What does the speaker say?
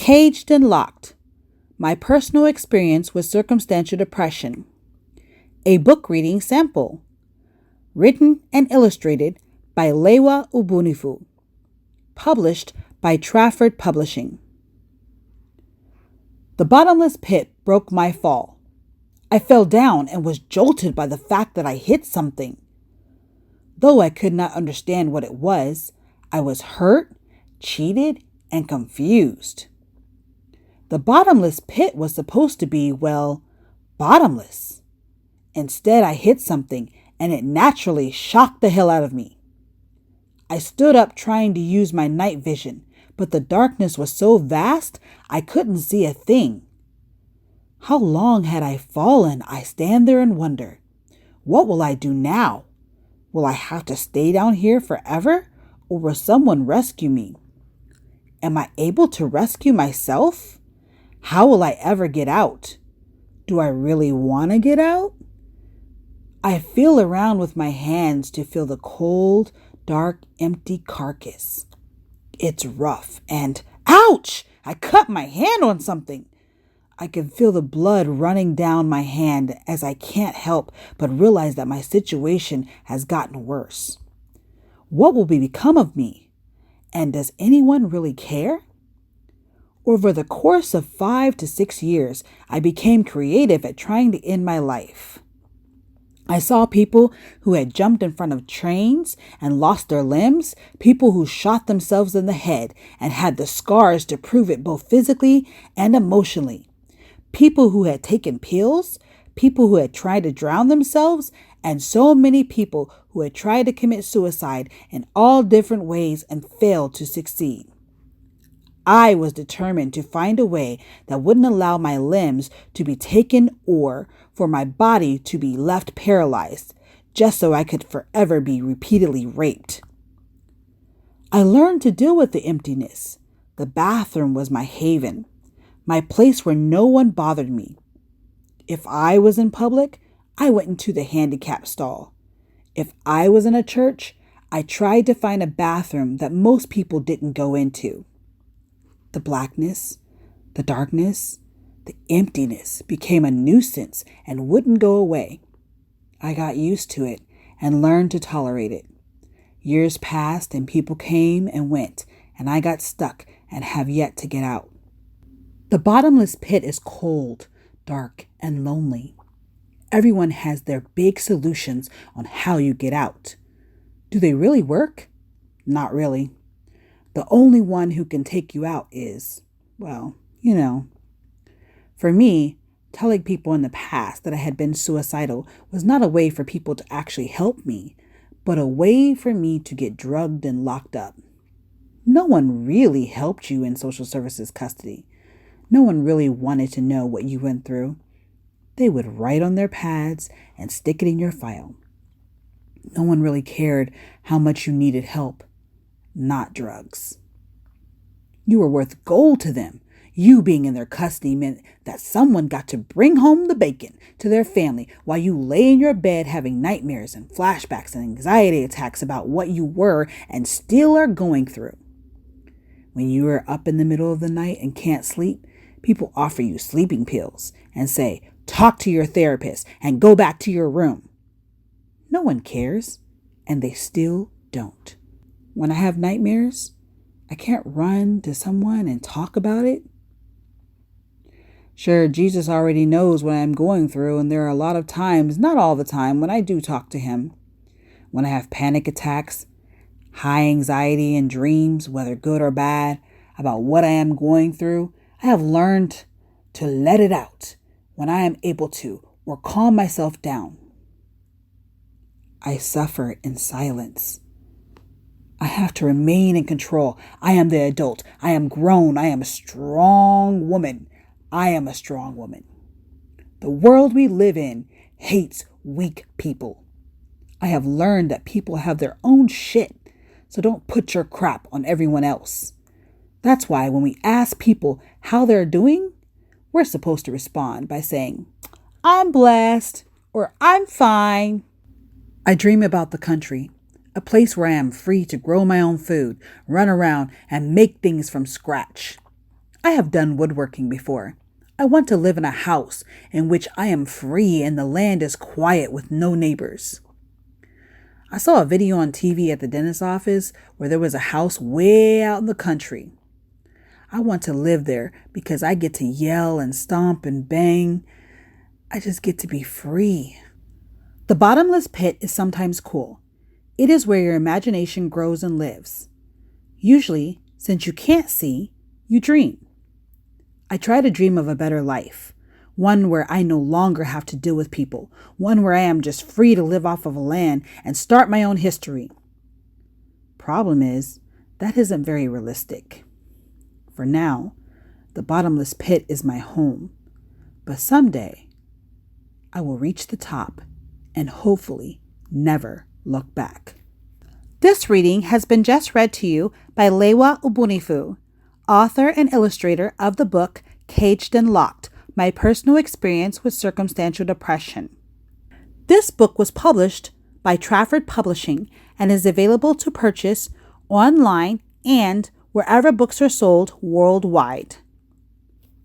Caged and Locked, My Personal Experience with Circumstantial Depression. A book reading sample. Written and illustrated by Lẹwa Ubunifu. Published by Trafford Publishing. The bottomless pit broke my fall. I fell down and was jolted by the fact that I hit something. Though I could not understand what it was, I was hurt, cheated, and confused. The bottomless pit was supposed to be, well, bottomless. Instead, I hit something, and it naturally shocked the hell out of me. I stood up trying to use my night vision, but the darkness was so vast, I couldn't see a thing. How long had I fallen? I stand there and wonder. What will I do now? Will I have to stay down here forever, or will someone rescue me? Am I able to rescue myself? How will I ever get out? Do I really want to get out? I feel around with my hands to feel the cold, dark, empty carcass. It's rough and ouch! I cut my hand on something. I can feel the blood running down my hand as I can't help but realize that my situation has gotten worse. What will become of me? And does anyone really care? Over the course of 5 to 6 years, I became creative at trying to end my life. I saw people who had jumped in front of trains and lost their limbs, people who shot themselves in the head and had the scars to prove it both physically and emotionally, people who had taken pills, people who had tried to drown themselves, and so many people who had tried to commit suicide in all different ways and failed to succeed. I was determined to find a way that wouldn't allow my limbs to be taken or for my body to be left paralyzed, just so I could forever be repeatedly raped. I learned to deal with the emptiness. The bathroom was my haven, my place where no one bothered me. If I was in public, I went into the handicap stall. If I was in a church, I tried to find a bathroom that most people didn't go into. The blackness, the darkness, the emptiness became a nuisance and wouldn't go away. I got used to it and learned to tolerate it. Years passed and people came and went, and I got stuck and have yet to get out. The bottomless pit is cold, dark, and lonely. Everyone has their big solutions on how you get out. Do they really work? Not really. The only one who can take you out is, well, For me, telling people in the past that I had been suicidal was not a way for people to actually help me, but a way for me to get drugged and locked up. No one really helped you in social services custody. No one really wanted to know what you went through. They would write on their pads and stick it in your file. No one really cared how much you needed help. Not drugs. You were worth gold to them. You being in their custody meant that someone got to bring home the bacon to their family while you lay in your bed having nightmares and flashbacks and anxiety attacks about what you were and still are going through. When you are up in the middle of the night and can't sleep, people offer you sleeping pills and say, talk to your therapist and go back to your room. No one cares, and they still don't. When I have nightmares, I can't run to someone and talk about it. Sure, Jesus already knows what I'm going through, and there are a lot of times, not all the time, when I do talk to him. When I have panic attacks, high anxiety and dreams, whether good or bad, about what I am going through, I have learned to let it out when I am able to, or calm myself down. I suffer in silence. I have to remain in control. I am the adult. I am grown. I am a strong woman. I am a strong woman. The world we live in hates weak people. I have learned that people have their own shit, so don't put your crap on everyone else. That's why when we ask people how they're doing, we're supposed to respond by saying, I'm blessed, or I'm fine. I dream about the country. A place where I am free to grow my own food, run around, and make things from scratch. I have done woodworking before. I want to live in a house in which I am free and the land is quiet with no neighbors. I saw a video on TV at the dentist's office where there was a house way out in the country. I want to live there because I get to yell and stomp and bang. I just get to be free. The bottomless pit is sometimes cool. It is where your imagination grows and lives. Usually, since you can't see, you dream. I try to dream of a better life, one where I no longer have to deal with people, one where I am just free to live off of a land and start my own history. Problem is, that isn't very realistic. For now, the bottomless pit is my home, but someday I will reach the top and hopefully never look back. This reading has been just read to you by Lẹwa Ubunifu, author and illustrator of the book Caged and Locked, My Personal Experience with Circumstantial Depression. This book was published by Trafford Publishing and is available to purchase online and wherever books are sold worldwide.